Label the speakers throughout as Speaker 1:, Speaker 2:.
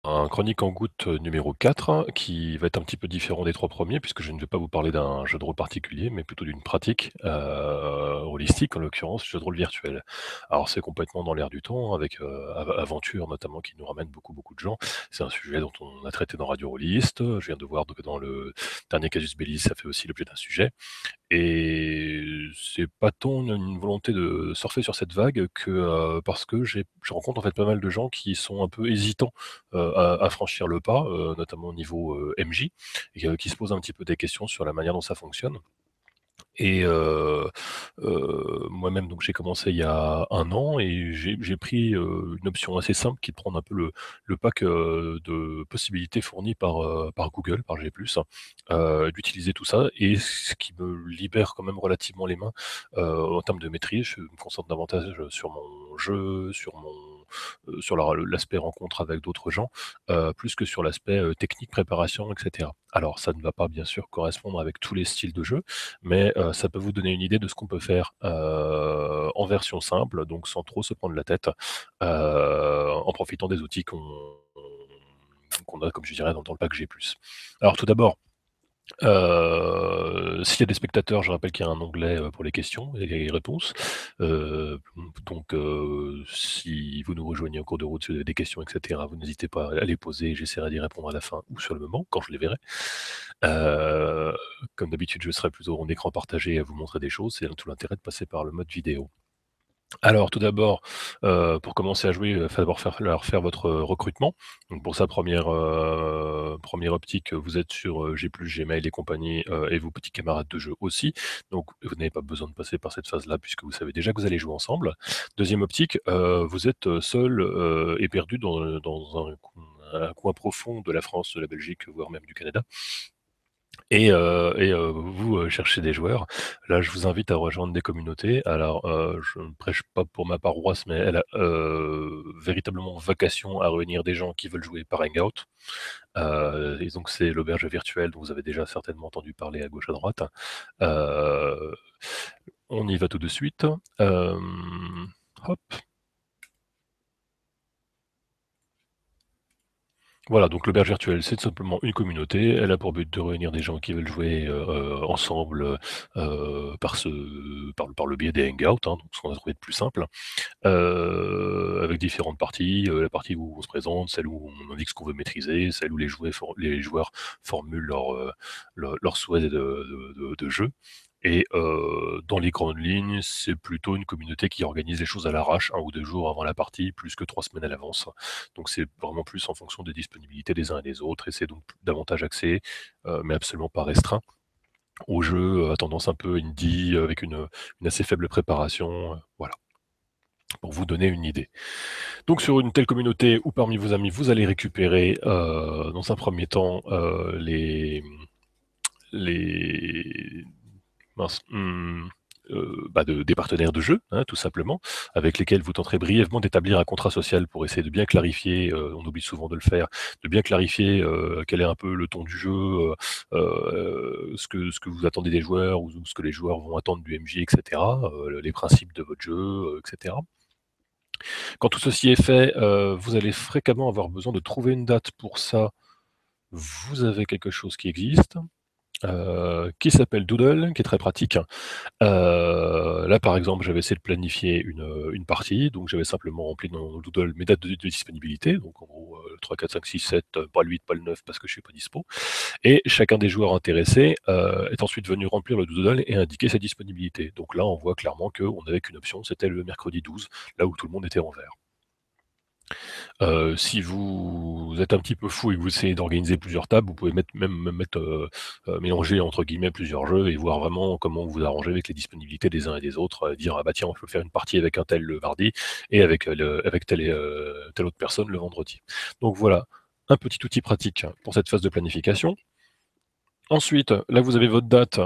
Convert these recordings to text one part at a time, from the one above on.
Speaker 1: un chronique en goutte numéro 4 qui va être un petit peu différent des 3 premiers puisque je ne vais pas vous parler d'un jeu de rôle particulier, mais plutôt d'une pratique, holistique, en l'occurrence, jeu de rôle virtuel. Alors c'est complètement dans l'air du temps avec, Aventure notamment qui nous ramène beaucoup, beaucoup de gens. C'est un sujet dont on a traité dans Radio Rollist, je viens de voir que dans le dernier Casus Belli, ça fait aussi l'objet d'un sujet. Et c'est pas tant une volonté de surfer sur cette vague que, parce que je rencontre en fait pas mal de gens qui sont un peu hésitants, à franchir le pas, notamment au niveau, MJ et qui se posent un petit peu des questions sur la manière dont ça fonctionne. Et moi-même donc j'ai commencé il y a 1 an et j'ai pris, une option assez simple qui est de prendre un peu le pack, de possibilités fournies par Google, par G+, d'utiliser tout ça et ce qui me libère quand même relativement les mains, en termes de maîtrise. Je me concentre davantage sur mon jeu, sur l'aspect rencontre avec d'autres gens, plus que sur l'aspect, technique, préparation et cetera. Alors ça ne va pas bien sûr correspondre avec tous les styles de jeu, mais ça peut vous donner une idée de ce qu'on peut faire, en version simple, donc sans trop se prendre la tête, en profitant des outils qu'on a, comme je dirais, dans le pack G+. Alors tout d'abord, s'il y a des spectateurs, je rappelle qu'il y a un onglet, pour les questions et les réponses. Donc si vous nous rejoignez en cours de route, si vous avez des questions et cetera, vous n'hésitez pas à les poser, j'essaierai d'y répondre à la fin ou sur le moment, quand je les verrai. Heu, Comme d'habitude, je serai plutôt en écran partagé à vous montrer des choses, c'est tout l'intérêt de passer par le mode vidéo. Alors tout d'abord, pour commencer à jouer, il va falloir faire votre recrutement. Donc pour sa première optique, vous êtes sur, G+, Gmail et compagnie, et vos petits camarades de jeu aussi. Donc vous n'avez pas besoin de passer par cette phase-là puisque vous savez déjà que vous allez jouer ensemble. Deuxième optique, vous êtes, seul, et perdu dans un coin profond de la France, de la Belgique, voire même du Canada. Vous, cherchez des joueurs. Là, je vous invite à rejoindre des communautés. Alors, je ne prêche pas pour ma paroisse, mais elle a, véritablement vocation à réunir des gens qui veulent jouer par hangout. Et donc c'est l'auberge virtuelle dont vous avez déjà certainement entendu parler à gauche, à droite. Heu, on y va tout de suite. Hop. Voilà, donc l'auberge virtuelle, c'est tout simplement une communauté. Elle a pour but de réunir des gens qui veulent jouer, ensemble, par le biais des hangouts, hein, donc ce qu'on a trouvé de plus simple, avec différentes parties, la partie où on se présente, celle où on indique ce qu'on veut maîtriser, celle où les joueurs formulent leurs souhaits de jeu et dans les grandes lignes, c'est plutôt une communauté qui organise les choses à l'arrache, 1 ou 2 jours avant la partie, plus que 3 semaines à l'avance. Donc c'est vraiment plus en fonction des disponibilités des uns et des autres et c'est donc davantage axé, mais absolument pas restreint, aux jeux, à tendance un peu indie, avec une assez faible préparation, voilà, pour vous donner une idée. Donc sur une telle communauté ou parmi vos amis, vous allez récupérer, dans un premier temps, les mince, des partenaires de jeu, hein, tout simplement, avec lesquels vous tenterez brièvement d'établir un contrat social pour essayer de bien clarifier, on oublie souvent de le faire, de bien clarifier, quel est un peu le ton du jeu, ce que vous attendez des joueurs ou ce que les joueurs vont attendre du MJ et cetera, les principes de votre jeu, et cetera. Quand tout ceci est fait, vous allez fréquemment avoir besoin de trouver une date pour ça. Vous avez quelque chose qui existe, qui s'appelle Doodle, qui est très pratique. Là, par exemple, j'avais essayé de planifier une partie, donc j'avais simplement rempli dans mon Doodle mes dates de disponibilité, donc en gros, 3, 4, 5, 6, 7, pas le 8, pas le 9 parce que je suis pas dispo et chacun des joueurs intéressés, est ensuite venu remplir le Doodle et indiquer sa disponibilité. Donc là, on voit clairement qu'on n'avait qu'une option, c'était le mercredi 12, là où tout le monde était en vert. Si vous êtes un petit peu fou et que vous essayez d'organiser plusieurs tables, vous pouvez «mélanger» entre guillemets plusieurs jeux et voir vraiment comment vous arrangez avec les disponibilités des uns et des autres, dire: «Ah bah tiens, on peut faire une partie avec un tel le mardi et avec telle autre personne le vendredi». Donc voilà, un petit outil pratique pour cette phase de planification. Ensuite, là vous avez votre date,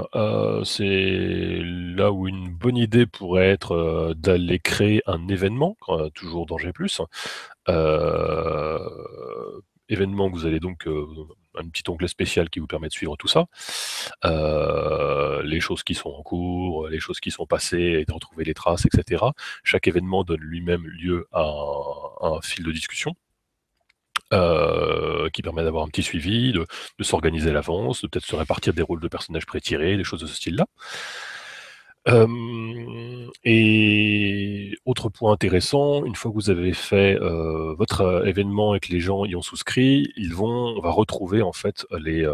Speaker 1: c'est là où une bonne idée pourrait être, d'aller créer un événement, toujours dans G+. Événement que vous allez donc, un petit onglet spécial qui vous permet de suivre tout ça. Les choses qui sont en cours, les choses qui sont passées et de retrouver les traces et cetera. Chaque événement donne lui-même lieu à un fil de discussion. qui permet d'avoir un petit suivi, de s'organiser à l'avance, de peut-être se répartir des rôles de personnages prétirés, des choses de ce style-là. Et autre point intéressant, une fois que vous avez fait, votre, événement et que les gens y ont souscrit, on va retrouver en fait les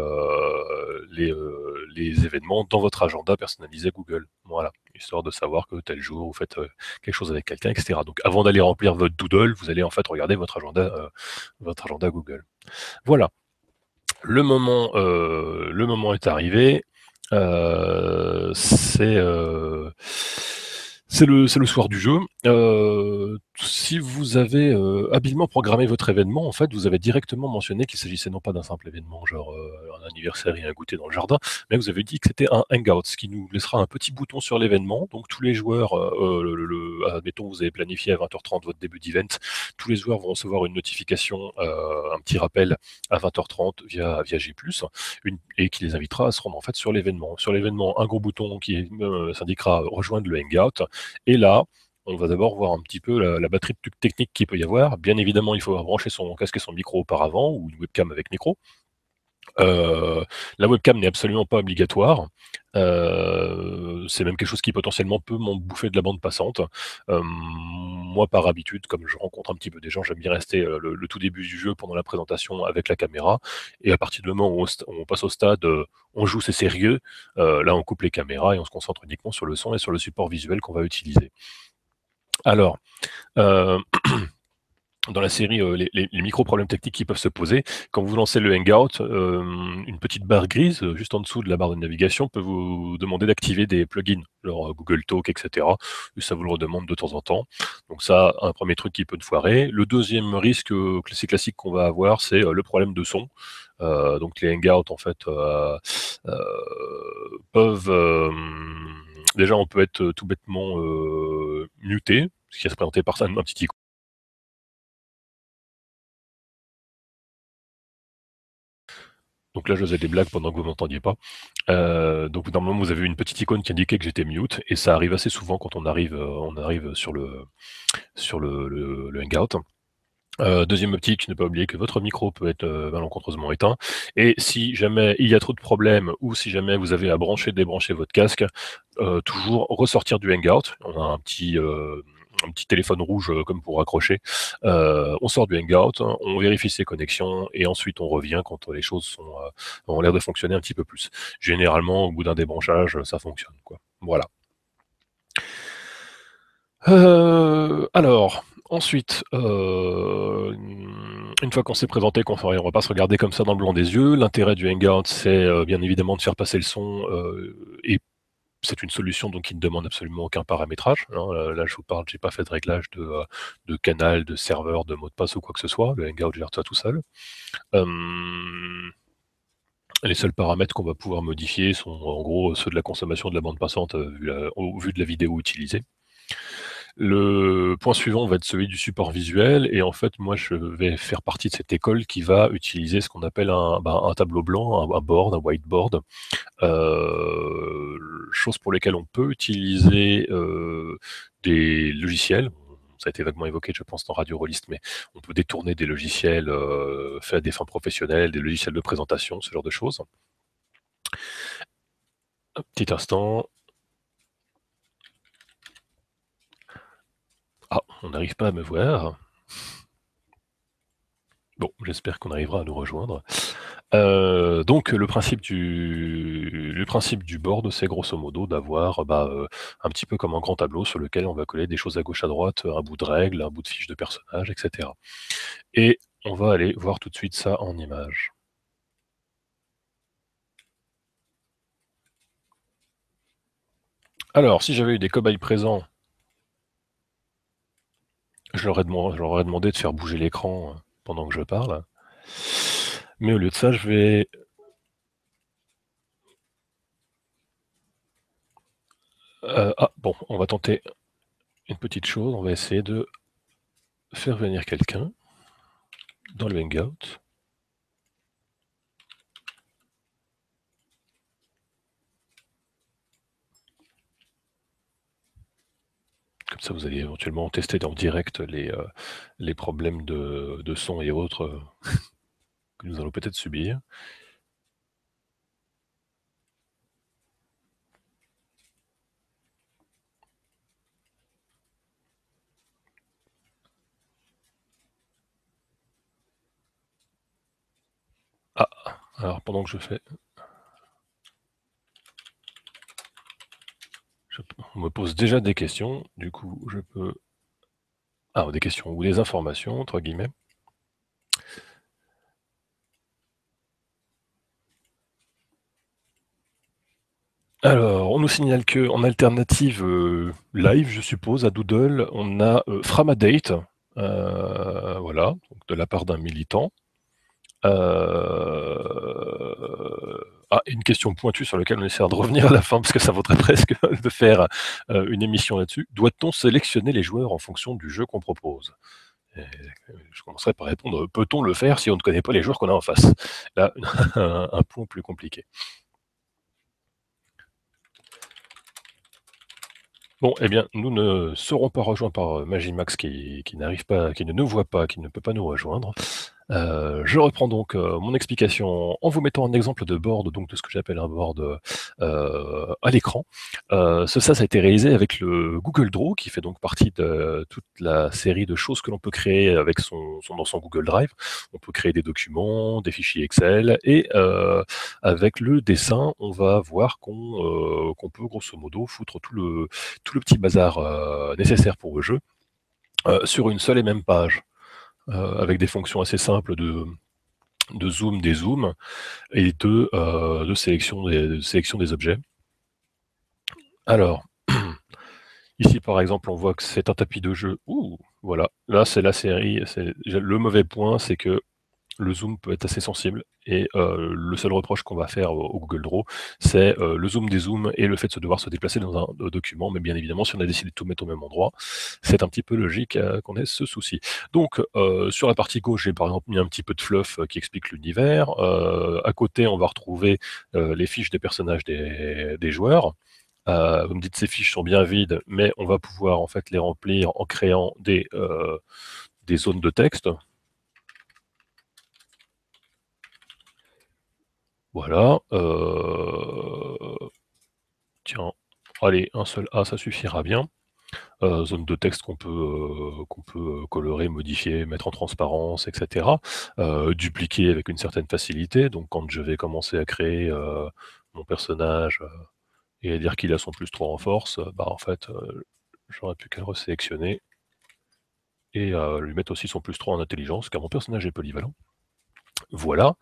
Speaker 1: événements dans votre agenda personnalisé Google. Voilà, histoire de savoir que tel jour vous faites, quelque chose avec quelqu'un et cetera. Donc avant d'aller remplir votre doodle, vous allez en fait regarder votre agenda Google. Voilà, le moment est arrivé. C'est le soir du jeu. Si vous avez, habilement programmé votre événement, en fait, vous avez directement mentionné qu'il s'agissait non pas d'un simple événement, genre, un anniversaire et un goûter dans le jardin, mais vous avez dit que c'était un hangout, ce qui nous laissera un petit bouton sur l'événement. Donc tous les joueurs, admettons, vous avez planifié à 20h30 votre début d'event, tous les joueurs vont recevoir une notification, un petit rappel à 20h30 via G+, et qui les invitera à se rendre en fait sur l'événement. Sur l'événement, un gros bouton qui s'indiquera rejoindre le hangout. Et là, on va d'abord voir un petit peu la batterie de trucs techniques qu'il peut y avoir. Bien évidemment, il faut avoir branché son casque et son micro auparavant, ou une webcam avec micro. La webcam n'est absolument pas obligatoire. C'est même quelque chose qui potentiellement peut m'en bouffer de la bande passante. Moi, par habitude, comme je rencontre un petit peu des gens, j'aime bien rester le tout début du jeu pendant la présentation avec la caméra. Et à partir du moment où on passe au stade, on joue, c'est sérieux. Là, on coupe les caméras et on se concentre uniquement sur le son et sur le support visuel qu'on va utiliser. Alors, euh, dans la série, les micro-problèmes techniques qui peuvent se poser. Quand vous lancez le Hangout, une petite barre grise, juste en dessous de la barre de navigation, peut vous demander d'activer des plugins, genre Google Talk, et cetera. Et ça vous le redemande de temps en temps. Donc ça, un premier truc qui peut te foirer. Le deuxième risque, classique qu'on va avoir, c'est le problème de son. Donc les Hangouts, en fait, peuvent, déjà, on peut être tout bêtement muté, ce qui va se présenter par ça, un petit icône. Donc là, je faisais des blagues pendant que vous m'entendiez pas. Donc normalement, vous avez une petite icône qui indiquait que j'étais mute, et ça arrive assez souvent quand on arrive sur le hangout. Deuxième optique, ne pas oublier que votre micro peut être, malencontreusement éteint, et si jamais il y a trop de problèmes ou si jamais vous avez à brancher, débrancher votre casque, toujours ressortir du hangout. On a un petit téléphone rouge, comme pour raccrocher. On sort du hangout, on vérifie ses connexions et ensuite on revient quand les choses ont l'air de fonctionner un petit peu plus. Généralement, au bout d'un débranchage, ça fonctionne, quoi. Voilà. Alors, ensuite, une fois qu'on s'est présenté, on va pas se regarder comme ça dans le blanc des yeux. L'intérêt du hangout, c'est, bien évidemment de faire passer le son, et c'est une solution donc qui ne demande absolument aucun paramétrage, hein. Là, je vous parle, j'ai pas fait de réglage de canal, de serveur, de mot de passe ou quoi que ce soit. Le hangout gère ça tout seul. Les seuls paramètres qu'on va pouvoir modifier sont en gros ceux de la consommation de la bande passante, au vu de la vidéo utilisée. Le point suivant va être celui du support visuel, et en fait, moi, je vais faire partie de cette école qui va utiliser ce qu'on appelle un tableau blanc, un board, un whiteboard, choses pour lesquelles on peut utiliser, des logiciels. Ça a été vaguement évoqué, je pense, dans Radio Rollist, mais on peut détourner des logiciels, faits à des fins professionnelles, des logiciels de présentation, ce genre de choses. Un petit instant. Ah, on n'arrive pas à me voir. Bon, j'espère qu'on arrivera à nous rejoindre. Donc le principe du board, c'est grosso modo d'avoir, un petit peu comme un grand tableau sur lequel on va coller des choses à gauche, à droite, un bout de règle, un bout de fiche de personnage, et cetera. Et on va aller voir tout de suite ça en images. Alors, si j'avais eu des cobayes présents, je leur aurais demandé de faire bouger l'écran, pendant que je parle. Mais au lieu de ça, je vais bon, on va tenter une petite chose, on va essayer de faire venir quelqu'un dans le hangout. Ça, vous allez éventuellement tester en direct les problèmes de son et autres que nous allons peut-être subir. Ah, alors pendant que je fais... On me pose déjà des questions, du coup je peux... Ah, des questions ou des informations, entre guillemets. Alors, on nous signale qu'en alternative live, je suppose, à Doodle, on a Framadate, voilà, donc de la part d'un militant. Ah, une question pointue sur laquelle on essaiera de revenir à la fin, parce que ça vaudrait presque de faire une émission là-dessus. Doit-on sélectionner les joueurs en fonction du jeu qu'on propose? Et je commencerai par répondre, peut-on le faire si on ne connaît pas les joueurs qu'on a en face? Là, un point plus compliqué. Bon, eh bien, nous ne serons pas rejoints par Magimax qui n'arrive pas, qui ne nous voit pas, qui ne peut pas nous rejoindre. Je reprends donc mon explication en vous mettant un exemple de board, donc de ce que j'appelle un board à l'écran. Ça a été réalisé avec le Google Draw, qui fait donc partie de toute la série de choses que l'on peut créer avec dans son Google Drive. On peut créer des documents, des fichiers Excel, et avec le dessin, on va voir qu'on peut grosso modo foutre tout le petit bazar nécessaire pour le jeu sur une seule et même page. Avec des fonctions assez simples de zoom, dézoom et de sélection des objets. Alors, ici par exemple, on voit que c'est un tapis de jeu. Ouh, voilà, là c'est la série. Le mauvais point, c'est que le zoom peut être assez sensible et le seul reproche qu'on va faire au Google Draw, c'est le zoom des zooms et le fait de devoir se déplacer dans un document. Mais bien évidemment, si on a décidé de tout mettre au même endroit, c'est un petit peu logique qu'on ait ce souci. Donc, sur la partie gauche, j'ai par exemple mis un petit peu de fluff qui explique l'univers. À côté, on va retrouver les fiches des personnages des joueurs. Vous me dites ces fiches sont bien vides, mais on va pouvoir en fait les remplir en créant des zones de texte. Voilà. Tiens, allez, un seul A, ça suffira bien. Zone de texte qu'on peut colorer, modifier, mettre en transparence, etc. Dupliquer avec une certaine facilité. Donc quand je vais commencer à créer mon personnage et à dire qu'il a son +3 en force, bah en fait, j'aurais plus qu'à le resélectionner et lui mettre aussi son +3 en intelligence, car mon personnage est polyvalent. Voilà.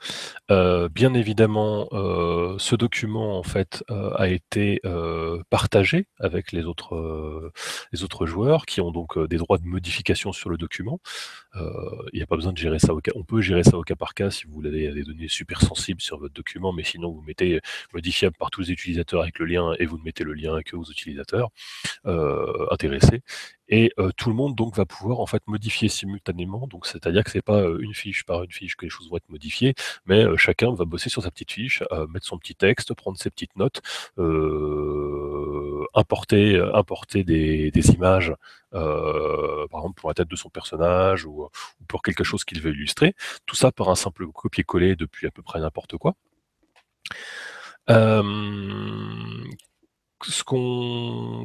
Speaker 1: Bien évidemment, ce document en fait, a été, partagé avec les autres joueurs qui ont donc, des droits de modification sur le document. Il n'y a pas besoin de gérer ça on peut gérer ça au cas par cas si vous avez des données super sensibles sur votre document, mais sinon vous mettez modifiable par tous les utilisateurs avec le lien et vous ne mettez le lien que aux utilisateurs intéressés. Et tout le monde donc va pouvoir en fait modifier simultanément. Donc c'est-à-dire que c'est pas une fiche par une fiche que les choses vont être modifiées, mais chacun va bosser sur sa petite fiche, mettre son petit texte, prendre ses petites notes, importer des images, par exemple pour la tête de son personnage ou pour quelque chose qu'il veut illustrer. Tout ça par un simple copier-coller depuis à peu près n'importe quoi.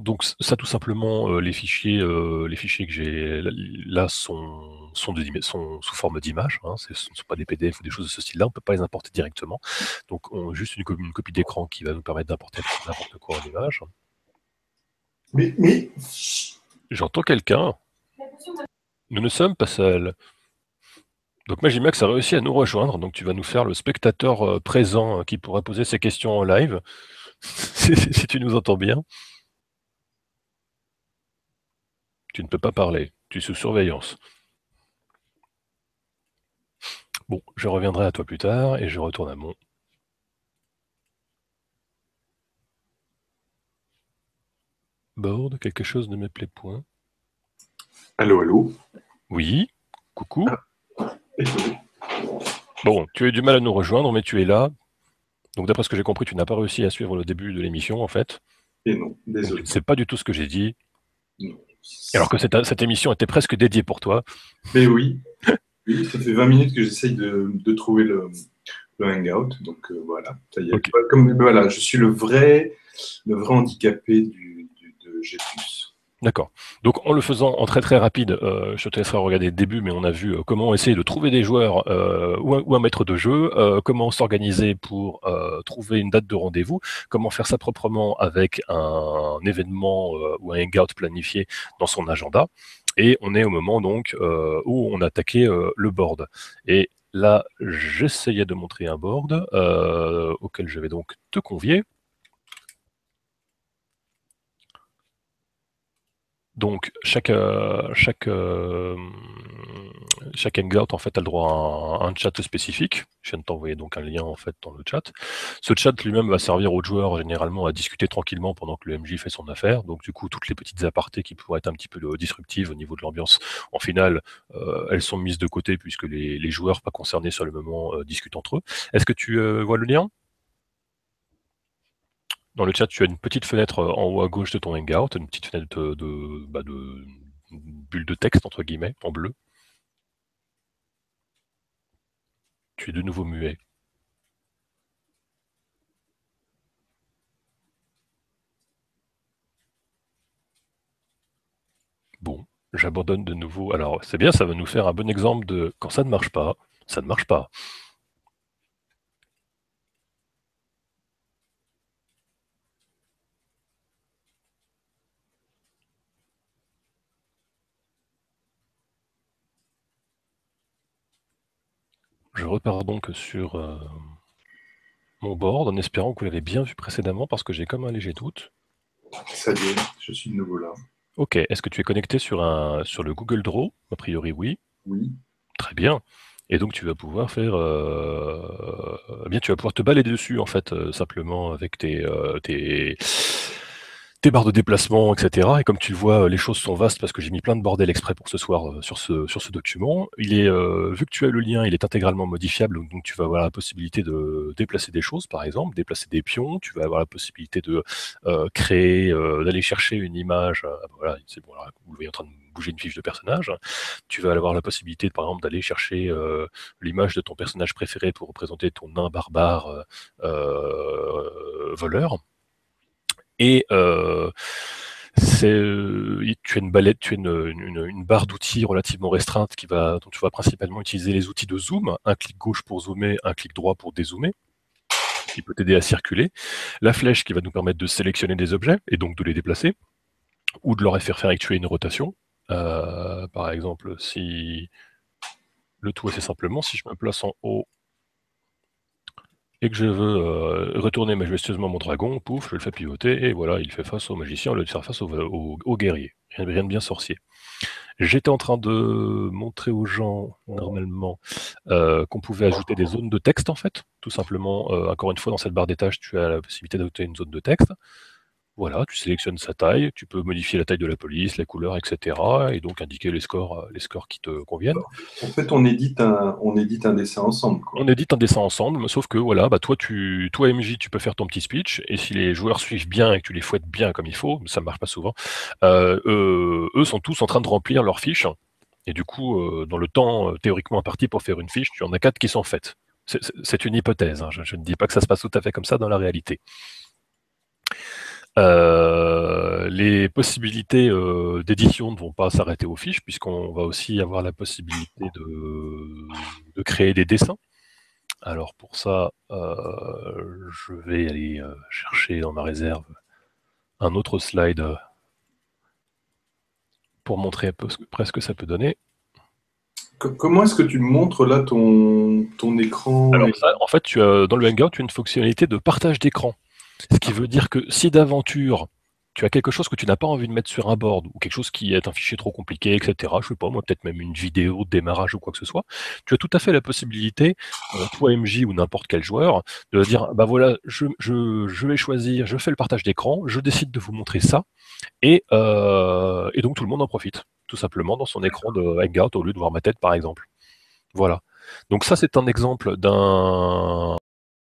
Speaker 1: Donc ça tout simplement, les fichiers que j'ai là sont sous forme d'image, hein, ce ne sont pas des PDF ou des choses de ce style-là, on ne peut pas les importer directement. Donc juste une copie d'écran qui va nous permettre d'importer n'importe quoi en image.
Speaker 2: Mais...
Speaker 1: J'entends quelqu'un. Nous ne sommes pas seuls. Donc Magimax a réussi à nous rejoindre, donc tu vas nous faire le spectateur présent qui pourra poser ses questions en live, si tu nous entends bien. Tu ne peux pas parler, tu es sous surveillance. Bon, je reviendrai à toi plus tard et je retourne à mon board. Quelque chose ne me plaît point.
Speaker 2: Allô, allô.
Speaker 1: Oui, coucou. Bon, tu as eu du mal à nous rejoindre, mais tu es là. Donc d'après ce que j'ai compris, tu n'as pas réussi à suivre le début de l'émission, en fait.
Speaker 2: Et non,
Speaker 1: Donc, tu
Speaker 2: désolé.
Speaker 1: ne sais pas du tout ce que j'ai dit.
Speaker 2: Non.
Speaker 1: Alors que cette émission était presque dédiée pour toi.
Speaker 2: Mais oui, oui, ça fait 20 minutes que j'essaye de trouver le Hangout. Donc voilà, ça y est.
Speaker 1: Ok.
Speaker 2: Comme, voilà, je suis le vrai handicapé de G+.
Speaker 1: D'accord. Donc en le faisant en très très rapide, je te laisserai regarder le début, mais on a vu comment essayer de trouver des joueurs ou un maître de jeu, comment s'organiser pour trouver une date de rendez-vous, comment faire ça proprement avec un événement ou un hangout planifié dans son agenda. Et on est au moment donc où on a attaqué le board. Et là, j'essayais de montrer un board auquel je vais donc te convier. Donc, chaque hangout, en fait, a le droit à un chat spécifique. Je viens de t'envoyer donc un lien, en fait, dans le chat. Ce chat lui-même va servir aux joueurs, généralement, à discuter tranquillement pendant que le MJ fait son affaire. Donc, du coup, toutes les petites apartés qui pourraient être un petit peu disruptives au niveau de l'ambiance, en finale, elles sont mises de côté puisque les joueurs pas concernés sur le moment discutent entre eux. Est-ce que tu vois le lien? Dans le chat, tu as une petite fenêtre en haut à gauche de ton Hangout, une petite fenêtre de bulle de texte, entre guillemets, en bleu. Tu es de nouveau muet. Bon, j'abandonne de nouveau. Alors, c'est bien, ça va nous faire un bon exemple de quand ça ne marche pas, ça ne marche pas. Je repars donc sur mon board en espérant que vous l'avez bien vu précédemment parce que j'ai comme un léger doute.
Speaker 2: Ça y est, je suis de nouveau là.
Speaker 1: Ok, est-ce que tu es connecté sur le Google Draw? A priori, oui.
Speaker 2: Oui.
Speaker 1: Très bien. Et donc tu vas pouvoir faire, eh bien tu vas pouvoir te balader dessus en fait, simplement avec tes barres de déplacement, et cetera. Et comme tu le vois, les choses sont vastes parce que j'ai mis plein de bordel exprès pour ce soir, sur ce document. Il est, vu que tu as le lien, il est intégralement modifiable, donc tu vas avoir la possibilité de déplacer des choses, par exemple, déplacer des pions. Tu vas avoir la possibilité de, créer, d'aller chercher une image, voilà, c'est bon, là, vous le voyez en train de bouger une fiche de personnage. Tu vas avoir la possibilité, par exemple, d'aller chercher l'image de ton personnage préféré pour représenter ton nain barbare voleur. Et tu as une balette, tu as une barre d'outils relativement restreinte dont tu vas principalement utiliser les outils de zoom, un clic gauche pour zoomer, un clic droit pour dézoomer, qui peut t'aider à circuler. La flèche qui va nous permettre de sélectionner des objets et donc de les déplacer, ou de leur faire effectuer une rotation. Par exemple, si le tout assez simplement, si je me place en haut et que je veux retourner majestueusement mon dragon, pouf, je le fais pivoter, et voilà, il fait face au magicien au lieu de faire face au guerrier. Rien de bien sorcier. J'étais en train de montrer aux gens, normalement, qu'on pouvait ajouter des zones de texte, en fait. Tout simplement, encore une fois, dans cette barre des tâches, tu as la possibilité d'ajouter une zone de texte. Voilà, tu sélectionnes sa taille, tu peux modifier la taille de la police, la couleur, etc. Et donc indiquer les scores qui te conviennent.
Speaker 2: En fait, on édite un dessin ensemble, quoi.
Speaker 1: On édite un dessin ensemble, sauf que voilà, bah toi MJ, tu peux faire ton petit speech, et si les joueurs suivent bien et que tu les fouettes bien comme il faut, ça ne marche pas souvent, eux sont tous en train de remplir leurs fiches, et du coup, dans le temps théoriquement imparti pour faire une fiche, tu en as 4 qui sont faites. C'est une hypothèse, hein, je ne dis pas que ça se passe tout à fait comme ça dans la réalité. Les possibilités d'édition ne vont pas s'arrêter aux fiches, puisqu'on va aussi avoir la possibilité de créer des dessins. Alors pour ça, je vais aller chercher dans ma réserve un autre slide pour montrer un peu presque ce que ça peut donner.
Speaker 2: Comment est-ce que tu montres là ton écran
Speaker 1: Alors ça, en fait, dans le Hangout, tu as une fonctionnalité de partage d'écran. Ce qui veut dire que si d'aventure, tu as quelque chose que tu n'as pas envie de mettre sur un board, ou quelque chose qui est un fichier trop compliqué, etc., je sais pas, moi, peut-être même une vidéo de démarrage ou quoi que ce soit, tu as tout à fait la possibilité, toi MJ ou n'importe quel joueur, de dire, bah voilà, je vais choisir, je fais le partage d'écran, je décide de vous montrer ça, et donc tout le monde en profite, tout simplement, dans son écran de Hangout, au lieu de voir ma tête, par exemple. Voilà. Donc ça, c'est un exemple d'un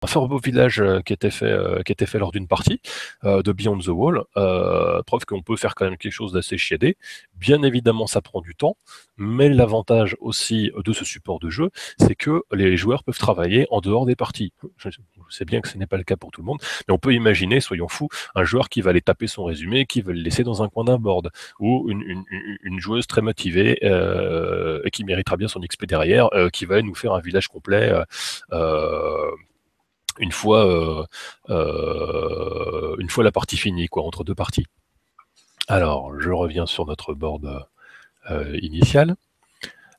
Speaker 1: un fort beau village qui était fait lors d'une partie de Beyond the Wall, preuve qu'on peut faire quand même quelque chose d'assez chiadé. Bien évidemment, ça prend du temps, mais l'avantage aussi de ce support de jeu, c'est que les joueurs peuvent travailler en dehors des parties. Je sais bien que ce n'est pas le cas pour tout le monde, mais on peut imaginer, soyons fous, un joueur qui va aller taper son résumé, qui va le laisser dans un coin d'un board, ou une joueuse très motivée et qui méritera bien son XP derrière, qui va nous faire un village complet euh, une fois, une fois la partie finie, quoi, entre deux parties. Alors, je reviens sur notre board initial.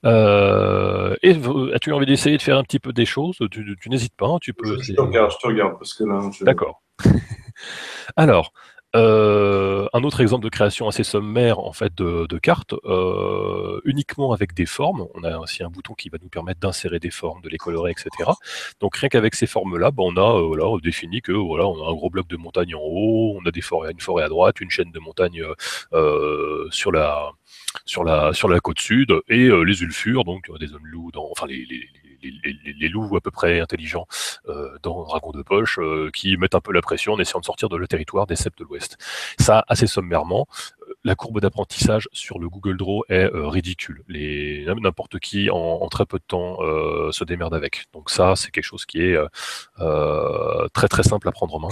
Speaker 1: Et as-tu envie d'essayer de faire un petit peu des choses? Tu n'hésites pas, tu peux
Speaker 2: Je
Speaker 1: essayer.
Speaker 2: te regarde, parce que là,
Speaker 1: D'accord. Alors, un autre exemple de création assez sommaire en fait de cartes, uniquement avec des formes. On a aussi un bouton qui va nous permettre d'insérer des formes, de les colorer, etc. Donc rien qu'avec ces formes-là, on a voilà, défini que voilà, on a un gros bloc de montagne en haut, on a une forêt à droite, une chaîne de montagnes sur la côte sud et les sulfures, donc des zones loups, enfin les loups à peu près intelligents dans Dragon de Poche qui mettent un peu la pression en essayant de sortir de le territoire des Sept de l'Ouest. Ça, assez sommairement, la courbe d'apprentissage sur le Google Draw est ridicule. N'importe qui, en très peu de temps, se démerde avec. Donc ça, c'est quelque chose qui est très très simple à prendre en main.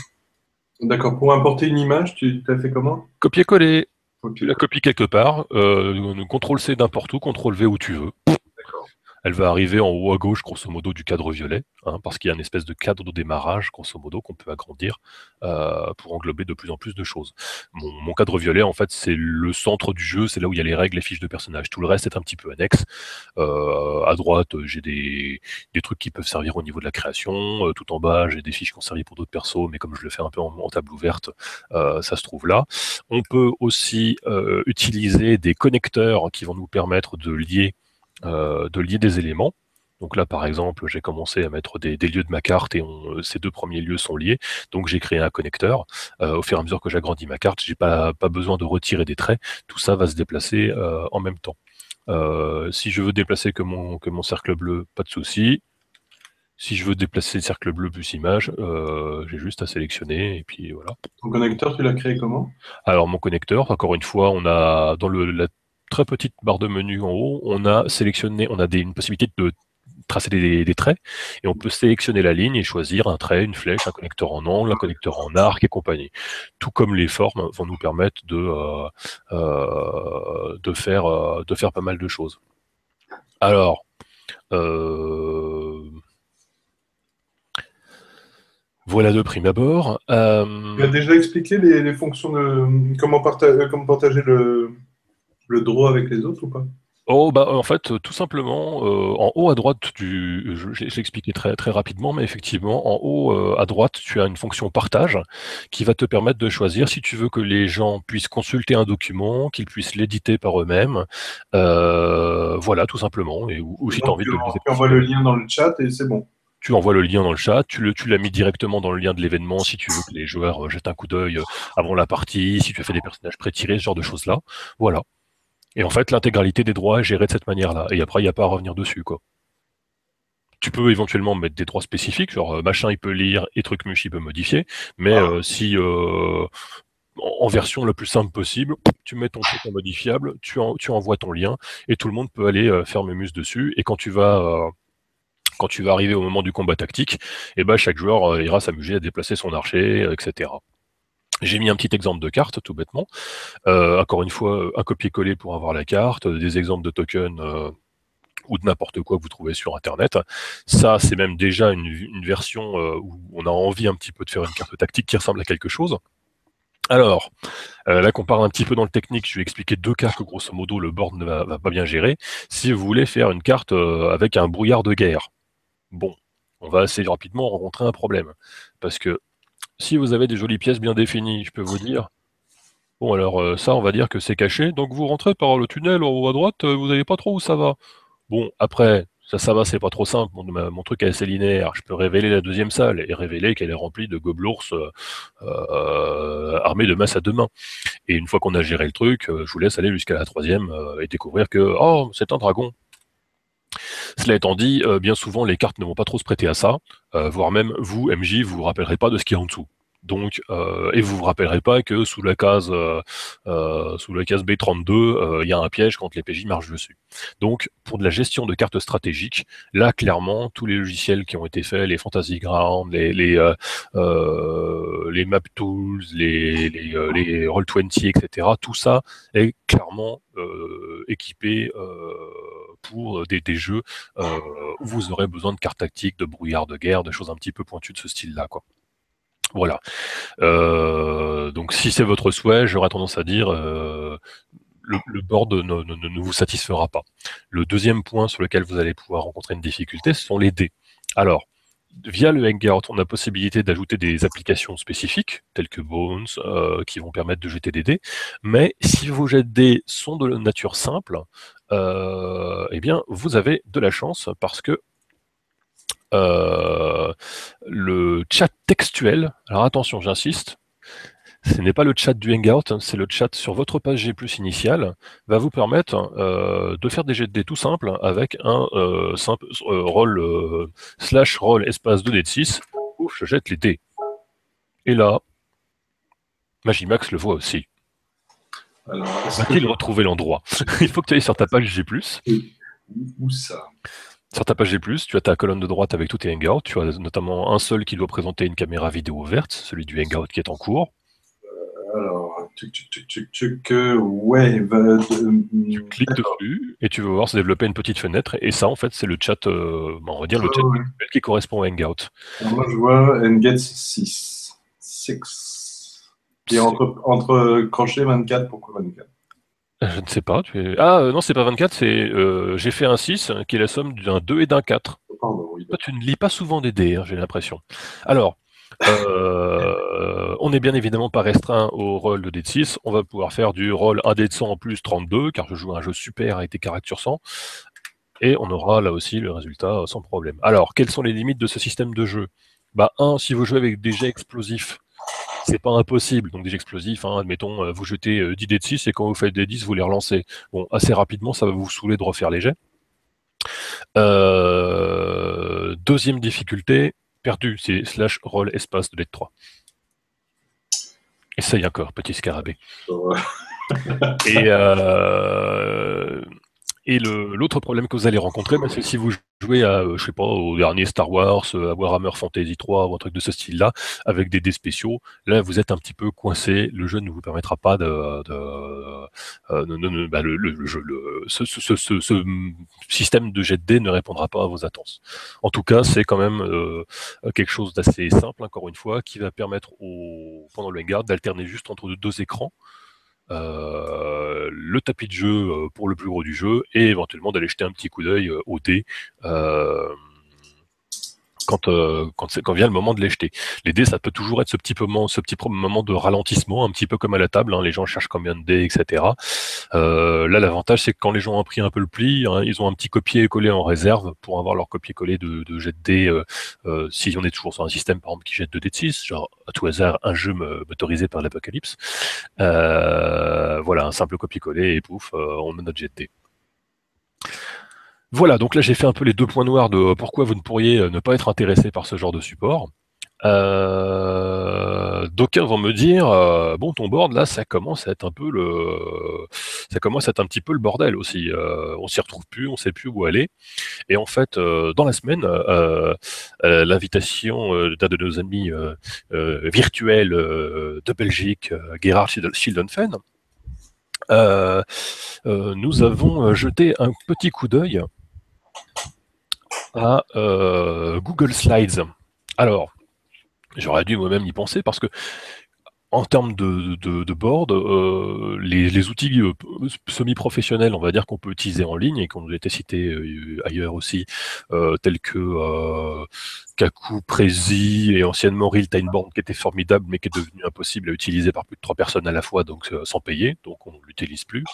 Speaker 2: D'accord. Pour importer une image, tu t'as fait comment?
Speaker 1: Copier-coller. Tu la
Speaker 2: Ok.
Speaker 1: copies quelque part, CTRL-C n'importe où, CTRL-V où tu veux.
Speaker 2: D'accord.
Speaker 1: Elle va arriver en haut à gauche, grosso modo, du cadre violet, parce qu'il y a une espèce de cadre de démarrage, grosso modo, qu'on peut agrandir pour englober de plus en plus de choses. Mon cadre violet, en fait, c'est le centre du jeu, c'est là où il y a les règles, les fiches de personnages. Tout le reste est un petit peu annexe. À droite, j'ai des trucs qui peuvent servir au niveau de la création. Tout en bas, j'ai des fiches qui ont servi pour d'autres persos, mais comme je le fais un peu en table ouverte, ça se trouve là. On peut aussi utiliser des connecteurs qui vont nous permettre de lier des éléments. Donc là, par exemple, j'ai commencé à mettre des lieux de ma carte et ces deux premiers lieux sont liés. Donc j'ai créé un connecteur. Au fur et à mesure que j'agrandis ma carte, j'ai pas besoin de retirer des traits. Tout ça va se déplacer en même temps. Si je veux déplacer que mon cercle bleu, pas de souci. Si je veux déplacer le cercle bleu plus image, j'ai juste à sélectionner et puis voilà.
Speaker 2: Ton connecteur, tu l'as créé comment?
Speaker 1: Alors mon connecteur, encore une fois, on a dans la très petite barre de menu en haut, on a sélectionné, on a une possibilité de tracer des traits et on peut sélectionner la ligne et choisir un trait, une flèche, un connecteur en angle, un connecteur en arc et compagnie. Tout comme les formes vont nous permettre de faire pas mal de choses. Alors, voilà de prime abord.
Speaker 2: Tu as déjà expliqué les fonctions de comment partager le draw avec les autres ou pas?
Speaker 1: Oh, en fait, tout simplement, en haut à droite j'ai expliqué très, très rapidement, mais effectivement, en haut à droite, tu as une fonction partage qui va te permettre de choisir si tu veux que les gens puissent consulter un document, qu'ils puissent l'éditer par eux-mêmes. Voilà, tout simplement. Ou
Speaker 2: Et
Speaker 1: si tu as
Speaker 2: donc,
Speaker 1: envie de le laisser
Speaker 2: tu envoies
Speaker 1: participer
Speaker 2: le
Speaker 1: avec.
Speaker 2: lien dans le chat et c'est bon.
Speaker 1: Tu envoies le lien dans le chat, tu l'as mis directement dans le lien de l'événement si tu veux que les joueurs jettent un coup d'œil avant la partie, si tu as fait des personnages pré-tirés, ce genre de choses-là. Voilà. Et en fait, l'intégralité des droits est gérée de cette manière-là. Et après, il n'y a pas à revenir dessus, quoi. Tu peux éventuellement mettre des droits spécifiques, genre machin il peut lire et truc muche il peut modifier, mais
Speaker 2: Ah,
Speaker 1: si en version la plus simple possible, tu mets ton truc en modifiable, tu envoies ton lien et tout le monde peut aller faire mémuse dessus. Et quand tu vas arriver au moment du combat tactique, et ben chaque joueur ira s'amuser à déplacer son archer, etc. J'ai mis un petit exemple de carte, tout bêtement. Encore une fois, un copier-coller pour avoir la carte, des exemples de tokens ou de n'importe quoi que vous trouvez sur Internet. Ça, c'est même déjà une version où on a envie un petit peu de faire une carte tactique qui ressemble à quelque chose. Alors, là qu'on parle un petit peu dans le technique, je vais expliquer deux cas que grosso modo le board ne va pas bien gérer. Si vous voulez faire une carte avec un brouillard de guerre, bon, on va assez rapidement rencontrer un problème. Parce que si vous avez des jolies pièces bien définies, je peux vous dire, bon alors ça on va dire que c'est caché, donc vous rentrez par le tunnel en haut à droite, vous n'avez pas trop où ça va. Bon, après, ça va, c'est pas trop simple. Mon truc est assez linéaire. Je peux révéler la deuxième salle et révéler qu'elle est remplie de gobelours armés de masse à deux mains. Et une fois qu'on a géré le truc, je vous laisse aller jusqu'à la troisième et découvrir que, oh, c'est un dragon. Cela étant dit, bien souvent, les cartes ne vont pas trop se prêter à ça, voire même vous, MJ, vous vous rappellerez pas de ce qu'il y a en dessous. Donc, et vous vous rappellerez pas que sous la case B32, il y a un piège quand les PJ marchent dessus. Donc, pour de la gestion de cartes stratégiques, là, clairement, tous les logiciels qui ont été faits, les Fantasy Ground, les Map Tools, les Roll20, etc., tout ça est clairement équipé pour des jeux où vous aurez besoin de cartes tactiques, de brouillard de guerre, de choses un petit peu pointues de ce style-là, quoi. Voilà. Donc si c'est votre souhait, j'aurais tendance à dire le board ne vous satisfera pas. Le deuxième point sur lequel vous allez pouvoir rencontrer une difficulté, ce sont les dés. Alors, via le Hangout, on a possibilité d'ajouter des applications spécifiques, telles que Bones, qui vont permettre de jeter des dés. Mais si vos jets de dés sont de nature simple, eh bien, vous avez de la chance parce que le chat textuel, alors attention, j'insiste, ce n'est pas le chat du Hangout, hein, c'est le chat sur votre page G+ initiale, va vous permettre de faire des jets de dés tout simples avec un simple roll /roll espace 2 dés de 6, ouf, je jette les dés. Et là, Magimax le voit aussi. Va-t-il retrouver l'endroit? Il faut que tu ailles sur ta page G+.
Speaker 2: Où ça?
Speaker 1: Sur ta page G+, tu as ta colonne de droite avec tous tes Hangouts. Tu as notamment un seul qui doit présenter une caméra vidéo verte, celui du Hangout qui est en cours.
Speaker 2: Alors, ouais.
Speaker 1: Tu cliques dessus et tu vas voir se développer une petite fenêtre. Et ça, en fait, c'est le chat, on va dire le chat qui correspond au Hangout.
Speaker 2: Alors moi, je vois Engage 6. Et entre crochet 24, pourquoi 24?
Speaker 1: Je ne sais pas. Ah, non, c'est pas 24, c'est j'ai fait un 6 qui est la somme d'un 2 et d'un 4.
Speaker 2: Pardon, oui.
Speaker 1: Toi, tu ne lis pas souvent des dés, hein, j'ai l'impression. Alors, on n'est bien évidemment pas restreint au roll de dés de 6. On va pouvoir faire du roll 1 dé de 100 en plus 32, car je joue un jeu super avec des caractères 100. Et on aura là aussi le résultat sans problème. Alors, quelles sont les limites de ce système de jeu? Bah, si vous jouez avec des jets explosifs, c'est pas impossible. Donc des jets explosifs, hein, admettons, vous jetez 10 dés de 6 et quand vous faites des 10, vous les relancez. Bon, assez rapidement, ça va vous saouler de refaire les jets. Deuxième difficulté, perdu, c'est /roll espace de dés de 3. Essaye encore, petit scarabée. Et l'autre problème que vous allez rencontrer, c'est si vous jouez à, je sais pas, au dernier Star Wars, à Warhammer Fantasy 3 ou un truc de ce style-là, avec des dés spéciaux, là vous êtes un petit peu coincé, le jeu ne vous permettra pas ce système de jet de dés ne répondra pas à vos attentes. En tout cas, c'est quand même quelque chose d'assez simple, encore une fois, qui va permettre pendant le hangar d'alterner juste entre deux écrans. Le tapis de jeu pour le plus gros du jeu et éventuellement d'aller jeter un petit coup d'œil aux dés quand vient le moment de les jeter. Les dés, ça peut toujours être ce petit moment de ralentissement, un petit peu comme à la table, hein, les gens cherchent combien de dés, etc. Là, l'avantage, c'est que quand les gens ont pris un peu le pli, hein, ils ont un petit copier-coller en réserve pour avoir leur copier-coller de jet de dés, si on est toujours sur un système, par exemple, qui jette 2 dés de 6, genre à tout hasard, un jeu motorisé par l'Apocalypse. Voilà, un simple copier-coller et pouf, on a notre jet de dés. Voilà, donc là j'ai fait un peu les deux points noirs de pourquoi vous ne pourriez ne pas être intéressé par ce genre de support. D'aucuns vont me dire bon, ton board là ça commence à être un peu un petit peu le bordel aussi, on s'y retrouve plus, on sait plus où aller. Et en fait dans la semaine l'invitation d'un de nos amis virtuels de Belgique, Gerhard Schildenfen, nous avons jeté un petit coup d'œil à Google Slides. Alors, j'aurais dû moi-même y penser parce que en termes de board, les outils semi-professionnels, on va dire, qu'on peut utiliser en ligne et qu'on a été cités ailleurs aussi, tels que Kaku, Prezi et anciennement Real Time Board, qui était formidable mais qui est devenu impossible à utiliser par plus de 3 personnes à la fois, donc sans payer, donc on ne l'utilise plus.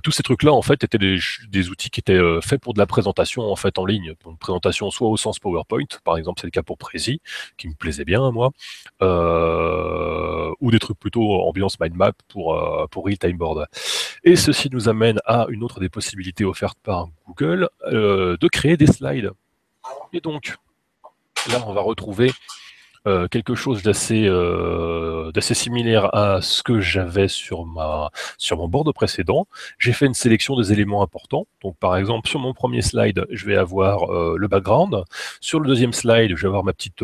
Speaker 1: Tous ces trucs-là, en fait, étaient des outils qui étaient faits pour de la présentation en fait en ligne, pour une présentation soit au sens PowerPoint, par exemple, c'est le cas pour Prezi, qui me plaisait bien moi, ou des trucs plutôt ambiance mind map pour Real Time Board. Et ceci nous amène à une autre des possibilités offertes par Google, de créer des slides. Et donc, là, on va retrouver quelque chose d'assez similaire à ce que j'avais sur mon board précédent. J'ai fait une sélection des éléments importants. Donc, par exemple, sur mon premier slide, je vais avoir le background. Sur le deuxième slide, je vais avoir ma petite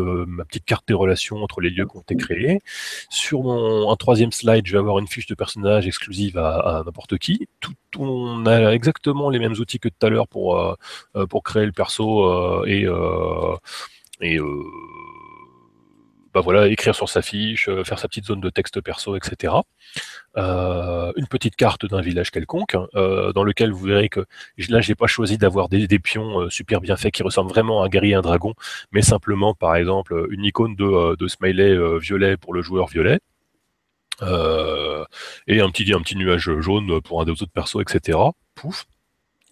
Speaker 1: carte des relations entre les lieux qui ont été créés. Sur un troisième slide, je vais avoir une fiche de personnage exclusive à n'importe qui. On a exactement les mêmes outils que tout à l'heure pour créer le perso et bah voilà, écrire sur sa fiche, faire sa petite zone de texte perso, etc. Une petite carte d'un village quelconque, dans lequel vous verrez que là, j'ai pas choisi d'avoir des pions super bien faits qui ressemblent vraiment à un guerrier et un dragon, mais simplement, par exemple, une icône de smiley violet pour le joueur violet. Et un petit nuage jaune pour un des autres persos, etc. Pouf,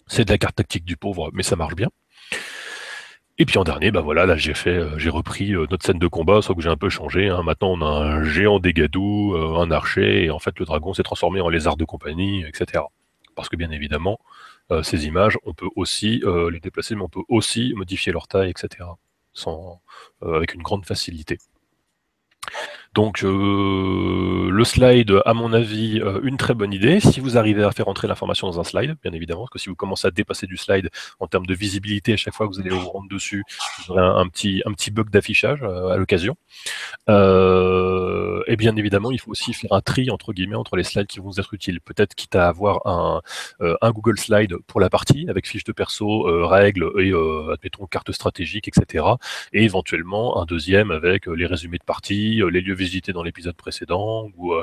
Speaker 1: c'est de la carte tactique du pauvre, mais ça marche bien. Et puis en dernier, bah voilà, là j'ai repris notre scène de combat, sauf que j'ai un peu changé. Hein. Maintenant, on a un géant dégadou, un archer, et en fait, le dragon s'est transformé en lézard de compagnie, etc. Parce que bien évidemment, ces images, on peut aussi les déplacer, mais on peut aussi modifier leur taille, etc. Avec une grande facilité. Donc le slide, à mon avis, une très bonne idée. Si vous arrivez à faire entrer l'information dans un slide, bien évidemment, parce que si vous commencez à dépasser du slide en termes de visibilité, à chaque fois que vous allez vous rendre dessus, vous aurez un petit bug d'affichage à l'occasion. Et bien évidemment, il faut aussi faire un tri entre guillemets entre les slides qui vont vous être utiles. Peut-être quitte à avoir un Google Slide pour la partie avec fiche de perso, règles et admettons carte stratégique, etc. Et éventuellement un deuxième avec les résumés de partie, les lieux visités dans l'épisode précédent ou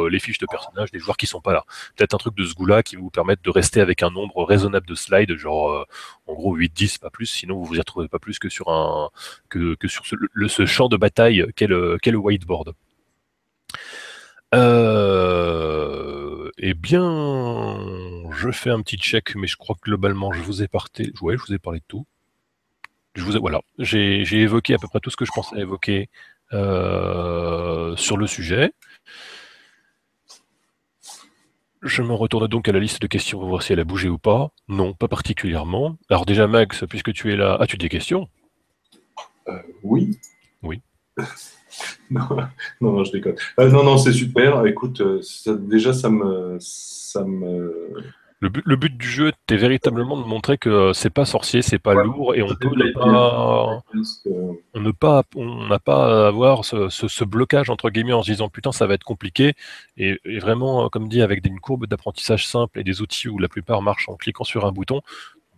Speaker 1: les fiches de personnages des joueurs qui sont pas là. Peut-être un truc de ce goût-là qui va vous permettre de rester avec un nombre raisonnable de slides, genre en gros 8-10, pas plus, sinon vous vous y retrouvez pas plus que sur ce champ de bataille qu'est le whiteboard. Eh bien, je fais un petit check, mais je crois que globalement, je vous ai parlé de tout. Voilà, j'ai évoqué à peu près tout ce que je pensais évoquer sur le sujet. Je me retourne donc à la liste de questions pour voir si elle a bougé ou pas. Non, pas particulièrement. Alors déjà, Max, puisque tu es là, as-tu des questions?
Speaker 2: Oui.
Speaker 1: Oui.
Speaker 2: Non, je déconne. Non, c'est super. Écoute, déjà, ça me...
Speaker 1: Le but du jeu était véritablement de montrer que c'est pas sorcier, c'est pas lourd, et on n'a pas à avoir ce blocage entre guillemets en se disant putain ça va être compliqué, et vraiment comme dit avec une courbe d'apprentissage simple et des outils où la plupart marchent en cliquant sur un bouton,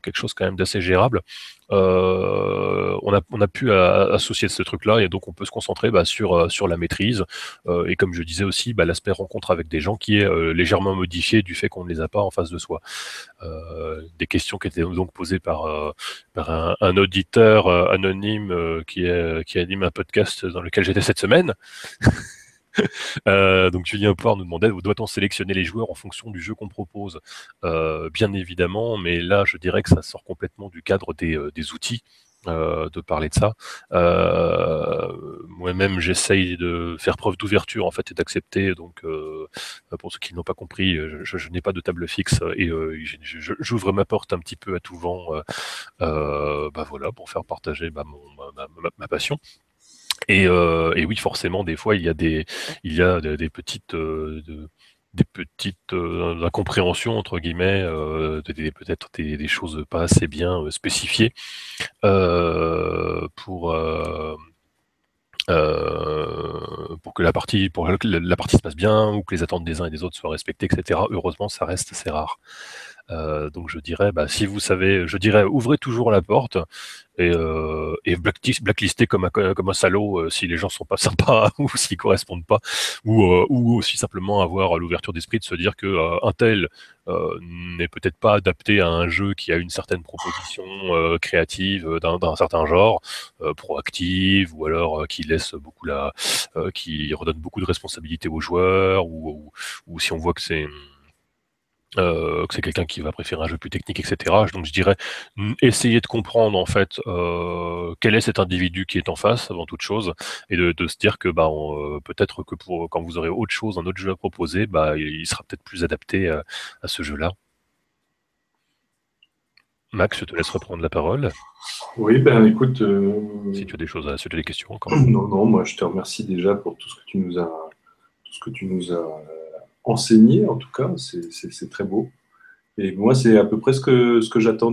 Speaker 1: quelque chose quand même d'assez gérable. On a pu associer ce truc-là, et donc on peut se concentrer sur la maîtrise. Et comme je disais aussi, l'aspect rencontre avec des gens qui est légèrement modifié du fait qu'on ne les a pas en face de soi. Des questions qui étaient donc posées par un auditeur anonyme qui anime un podcast dans lequel j'étais cette semaine. Donc Julien Poire nous demandait, doit-on sélectionner les joueurs en fonction du jeu qu'on propose? Bien évidemment, mais là je dirais que ça sort complètement du cadre des outils. De parler de ça. Moi-même, j'essaye de faire preuve d'ouverture en fait et d'accepter. Donc, pour ceux qui n'ont pas compris, je n'ai pas de table fixe et j'ouvre ma porte un petit peu à tout vent. Voilà, pour faire partager ma passion. Et oui, forcément, des fois, il y a des petites incompréhensions entre guillemets, peut-être des choses pas assez bien spécifiées pour que la partie se passe bien ou que les attentes des uns et des autres soient respectées, etc. Heureusement, ça reste assez rare. Donc je dirais, si vous savez, ouvrez toujours la porte et blacklistez comme un salaud si les gens sont pas sympas ou s'ils correspondent pas, ou aussi simplement avoir l'ouverture d'esprit de se dire que un tel n'est peut-être pas adapté à un jeu qui a une certaine proposition créative d'un certain genre, proactive, ou alors qui laisse beaucoup qui redonne beaucoup de responsabilités aux joueurs, ou si on voit que c'est que c'est quelqu'un qui va préférer un jeu plus technique, etc. Donc je dirais essayer de comprendre en fait quel est cet individu qui est en face avant toute chose, et de se dire que peut-être que quand vous aurez autre chose, un autre jeu à proposer, il sera peut-être plus adapté à ce jeu-là. Max, je te laisse reprendre la parole
Speaker 2: Oui, ben écoute,
Speaker 1: si tu as des questions encore.
Speaker 2: non, non, moi je te remercie déjà pour tout ce que tu nous as, tout ce que tu nous as enseigné, en tout cas, c'est très beau. Et moi, c'est à peu près ce que j'attends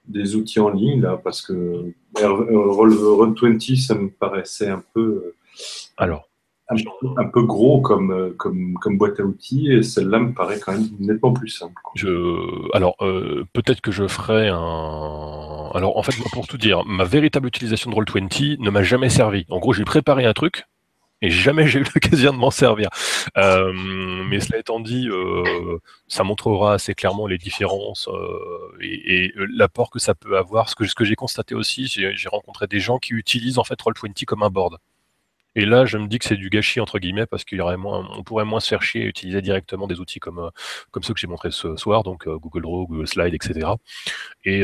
Speaker 2: des outils en ligne, là, parce que Roll20, ça me paraissait un,
Speaker 1: Alors,
Speaker 2: un peu gros comme boîte à outils, et celle-là me paraît quand même nettement plus simple, quoi.
Speaker 1: peut-être que je ferai un. Alors, en fait, moi, pour tout dire, ma véritable utilisation de Roll20 ne m'a jamais servi. En gros, j'ai préparé un truc et jamais j'ai eu l'occasion de m'en servir. Mais cela étant dit, ça montrera assez clairement les différences et l'apport que ça peut avoir. Ce que j'ai constaté aussi, j'ai rencontré des gens qui utilisent en fait Roll20 comme un board. Et là, je me dis que c'est du gâchis entre guillemets parce on pourrait moins se faire chier et utiliser directement des outils comme ceux que j'ai montrés ce soir, donc Google Draw, Google Slide, etc. Et,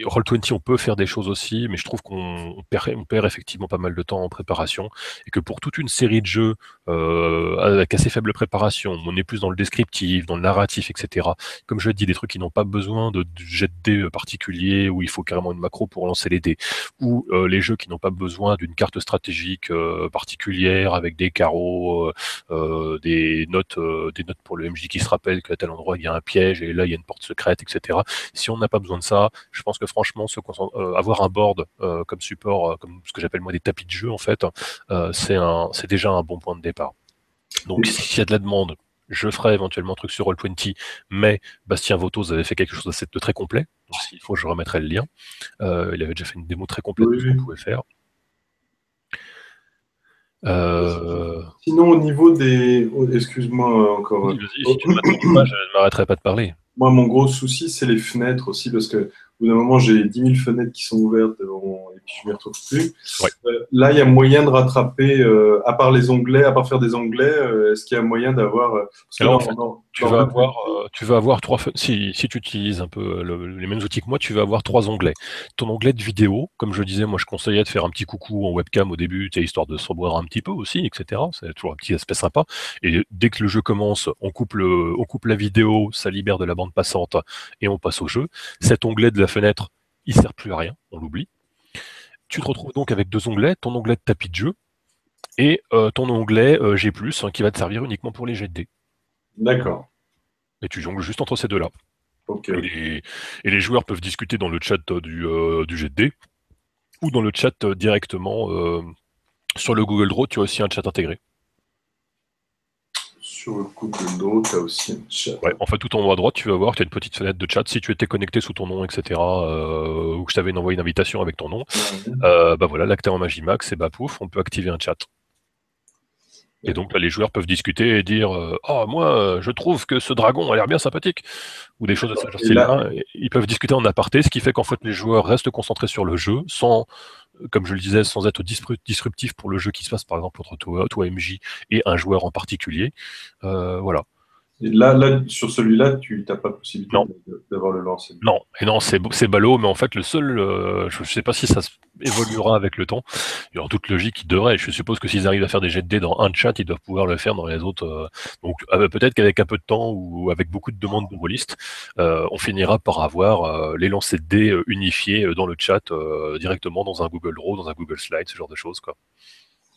Speaker 1: Roll20, on peut faire des choses aussi, mais je trouve on perd effectivement pas mal de temps en préparation, et que pour toute une série de jeux avec assez faible préparation, on est plus dans le descriptif, dans le narratif, etc. Comme je dis, des trucs qui n'ont pas besoin de jet de dés particulier, où il faut carrément une macro pour lancer les dés, ou les jeux qui n'ont pas besoin d'une carte stratégique particulière avec des carreaux, des notes pour le MJ qui se rappelle qu'à tel endroit il y a un piège et là il y a une porte secrète, etc. Si on n'a pas besoin de ça, je pense que franchement, avoir un board comme support, comme ce que j'appelle moi des tapis de jeu, en fait, c'est déjà un bon point de départ. Donc, s'il y a de la demande, je ferai éventuellement un truc sur Roll20, mais Bastien Vautos avait fait quelque chose de très complet. Donc, s'il faut, je remettrai le lien. Il avait déjà fait une démo très complète
Speaker 2: Oui,
Speaker 1: de ce qu'on
Speaker 2: oui.
Speaker 1: pouvait faire. Euh...
Speaker 2: Sinon, au niveau des... excuse-moi encore.
Speaker 1: Vas-y, si tu ne m'interromps pas, je ne m'arrêterai pas de parler.
Speaker 2: Moi, mon gros souci, c'est les fenêtres aussi, parce que au bout d'un moment, j'ai 10 000 fenêtres qui sont ouvertes et puis je ne m'y retrouve plus.
Speaker 1: Ouais.
Speaker 2: Là, il y a moyen de rattraper, à part les onglets, à part faire des onglets, est-ce qu'il y a moyen d'avoir. Parce que
Speaker 1: Alors en fait,
Speaker 2: dans Roll20,
Speaker 1: tu vas avoir si tu utilises un peu les mêmes outils que moi, tu vas avoir trois onglets. Ton onglet de vidéo, comme je disais, moi je conseillais de faire un petit coucou en webcam au début, tu sais, histoire de se revoir un petit peu aussi, etc. C'est toujours un petit aspect sympa. Et dès que le jeu commence, on coupe la vidéo, ça libère de la bande passante et on passe au jeu. Cet onglet de la fenêtre, il sert plus à rien, on l'oublie. Tu te retrouves donc avec deux onglets, ton onglet de tapis de jeu et ton onglet G+, hein, qui va te servir uniquement pour les jets de dés.
Speaker 2: d'accord.
Speaker 1: Et tu jongles juste entre ces deux-là.
Speaker 2: Ok,
Speaker 1: Et
Speaker 2: ok.
Speaker 1: les joueurs peuvent discuter dans le chat du jet de dés ou dans le chat directement sur le Google Draw, tu as aussi un chat intégré.
Speaker 2: Sur le coup de dos, tu as aussi un chat.
Speaker 1: Ouais, en fait, tout en haut à droite, tu vas voir, tu as une petite fenêtre de chat. Si tu étais connecté sous ton nom, etc., ou que je t'avais envoyé une invitation avec ton nom,
Speaker 2: Ouais.
Speaker 1: voilà, là que t'es en Magimax, et bah pouf, on peut activer un chat. Et donc là, les joueurs peuvent discuter et dire oh, moi, je trouve que ce dragon a l'air bien sympathique, ou des choses de ce
Speaker 2: Et là,
Speaker 1: style-là. Ils peuvent discuter en aparté, ce qui fait qu'en fait, les joueurs restent concentrés sur le jeu, sans, comme je le disais, sans être disruptif pour le jeu qui se passe, par exemple, entre toi MJ, et un joueur en particulier. Voilà.
Speaker 2: sur celui-là, tu n'as pas possibilité
Speaker 1: Non,
Speaker 2: d'avoir le lancer.
Speaker 1: non, et non, c'est ballot, mais en fait, le seul, je ne sais pas si ça évoluera avec le temps. Et en toute logique, ils devraient. Je suppose que s'ils arrivent à faire des jets de dés dans un chat, ils doivent pouvoir le faire dans les autres. Donc, peut-être qu'avec un peu de temps ou avec beaucoup de demandes de rôlistes, on finira par avoir les lancers de dés unifiés dans le chat directement dans un Google Draw, dans un Google Slide, ce genre de choses, quoi.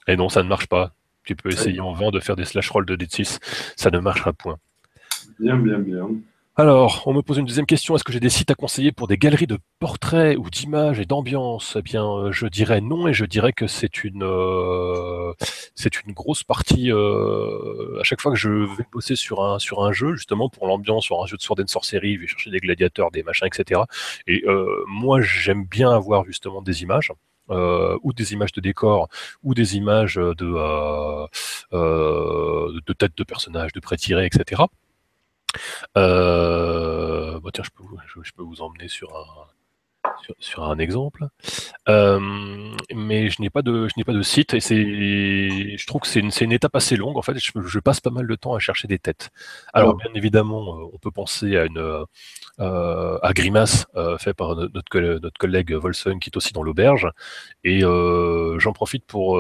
Speaker 1: Et non, ça ne marche pas. Tu peux essayer
Speaker 2: Ouais.
Speaker 1: en vain de faire des slash rolls de d 6, ça ne marchera point.
Speaker 2: Bien, bien, bien.
Speaker 1: Alors, on me pose une deuxième question. Est-ce que j'ai des sites à conseiller pour des galeries de portraits ou d'images et d'ambiance? Eh bien, je dirais non, et je dirais que c'est une grosse partie. À chaque fois que je vais bosser sur un jeu, justement pour l'ambiance, sur un jeu de Sword and Sorcery, je vais chercher des gladiateurs, des machins, etc. Et moi, j'aime bien avoir justement des images. Ou des images de décors, ou des images de têtes de personnages, de pré-tirés, etc. Tiens, je peux vous emmener sur un exemple. Mais je n'ai pas de site et je trouve que c'est une étape assez longue. En fait, je passe pas mal de temps à chercher des têtes. Alors,
Speaker 2: Alors,
Speaker 1: bien évidemment, on peut penser à Grimace, fait par notre collègue Volsung, qui est aussi dans l'auberge. Et j'en profite pour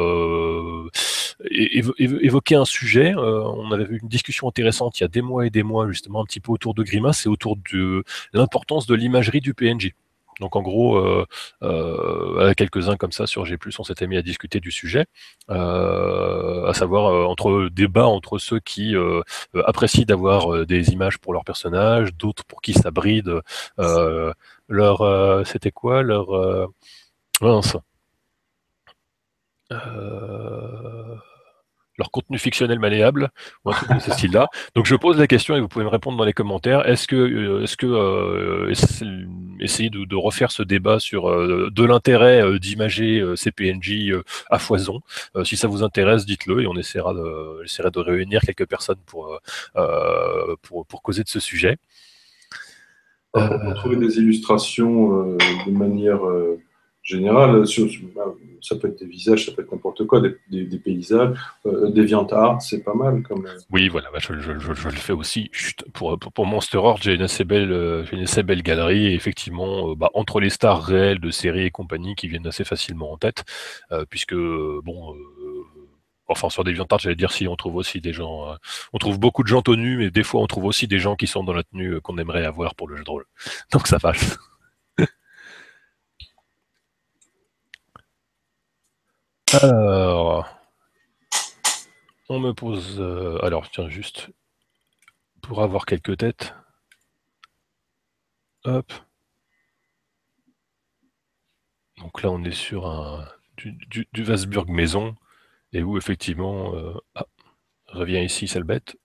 Speaker 1: évoquer un sujet. On avait eu une discussion intéressante il y a des mois et des mois, justement, un petit peu autour de Grimace et autour de l'importance de l'imagerie du PNJ. Donc en gros, avec quelques-uns comme ça sur G+, on s'était mis à discuter du sujet, à savoir entre débat entre ceux qui apprécient d'avoir des images pour leurs personnages, d'autres pour qui ça bride c'était quoi leur mince, euh, leur contenu fictionnel malléable, ou un truc de ce style-là. Donc je pose la question et vous pouvez me répondre dans les commentaires. Essayer de refaire ce débat sur de l'intérêt d'imager ces PNJ à foison. Si ça vous intéresse, dites-le et on essaiera de réunir quelques personnes pour causer de ce sujet.
Speaker 2: pour trouver des illustrations de manière générale, ça peut être des visages, ça peut être n'importe quoi, des paysages, des viandes art, c'est pas mal comme.
Speaker 1: Oui, voilà, bah, je le fais aussi. Chut, pour Monster Heart, j'ai une assez belle galerie. Et effectivement, bah, entre les stars réelles de séries et compagnie qui viennent assez facilement en tête, puisque, bon, enfin, sur DeviantArt, j'allais dire si on trouve aussi des gens. On trouve beaucoup de gens tenus, mais des fois, on trouve aussi des gens qui sont dans la tenue qu'on aimerait avoir pour le jeu de rôle. Donc, ça passe. Alors, on me pose. Alors, tiens, juste pour avoir quelques têtes. Hop. Donc là, on est sur du Vasburg maison, et où effectivement, reviens ici, sale bête.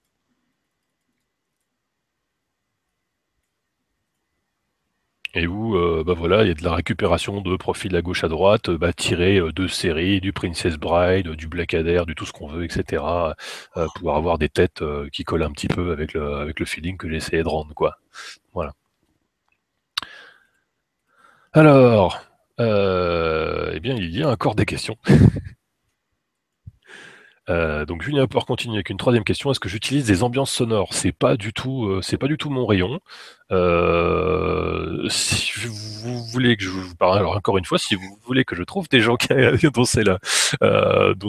Speaker 1: Et où, bah voilà, il y a de la récupération de profils à gauche à droite, bah, tirés de séries, du Princess Bride, du Blackadder, du tout ce qu'on veut, etc. Pour avoir des têtes qui collent un petit peu avec le feeling que j'ai essayé de rendre, quoi. Voilà. Alors, eh bien, il y a encore des questions. Donc Julien Apport continue avec une troisième question. Est-ce que j'utilise des ambiances sonores? C'est pas du tout mon rayon. Si vous voulez que je vous parle, alors encore une fois, si vous voulez que je trouve des gens dont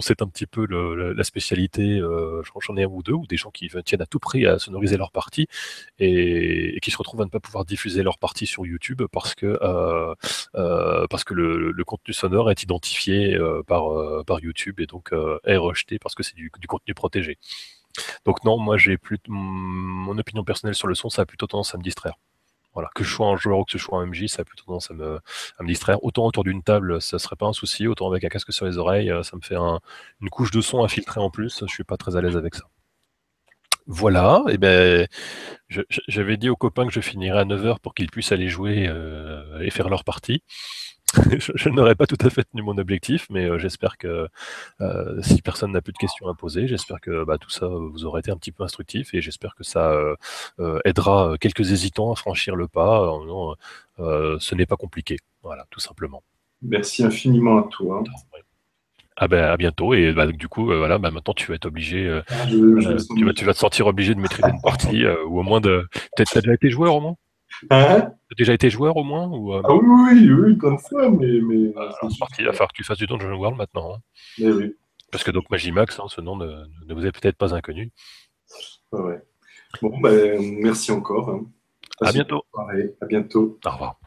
Speaker 1: c'est un petit peu la spécialité, j'en ai un ou deux, ou des gens qui tiennent à tout prix à sonoriser leur partie et qui se retrouvent à ne pas pouvoir diffuser leur partie sur YouTube parce que le contenu sonore est identifié par YouTube et donc est rejeté parce que c'est du contenu protégé. Donc non, moi mon opinion personnelle sur le son, ça a plutôt tendance à me distraire. Voilà, que je sois un joueur ou que je sois un MJ, ça a plutôt tendance à me distraire. Autant autour d'une table, ça serait pas un souci, autant avec un casque sur les oreilles, ça me fait une couche de son à filtrer en plus, je suis pas très à l'aise avec ça. Voilà, et ben j'avais dit aux copains que je finirais à 9h pour qu'ils puissent aller jouer et faire leur partie. Je n'aurais pas tout à fait tenu mon objectif, mais j'espère que si personne n'a plus de questions à poser, j'espère que bah, tout ça vous aura été un petit peu instructif et j'espère que ça aidera quelques hésitants à franchir le pas. Ce n'est pas compliqué, voilà, tout simplement.
Speaker 2: Merci infiniment à toi.
Speaker 1: Ah ben, à bientôt et bah, du coup voilà, bah, maintenant tu vas être obligé,
Speaker 2: Je vais sans doute.
Speaker 1: tu vas te sentir obligé de maîtriser une partie ou au moins de. T'as déjà été joueur au moins?
Speaker 2: Hein?
Speaker 1: T'as déjà été joueur au moins ou
Speaker 2: Ah oui, oui, oui, oui, plein de fois, mais c'est
Speaker 1: alors c'est
Speaker 2: juste.
Speaker 1: parti, il va falloir que tu fasses du Dungeon World maintenant, hein.
Speaker 2: Mais oui,
Speaker 1: Parce que donc Magimax, hein, ce nom ne vous est peut-être pas inconnu.
Speaker 2: ouais. Bon, ben, merci encore, hein.
Speaker 1: À
Speaker 2: Passez une bonne
Speaker 1: bientôt.
Speaker 2: soirée. À bientôt.
Speaker 1: Au revoir.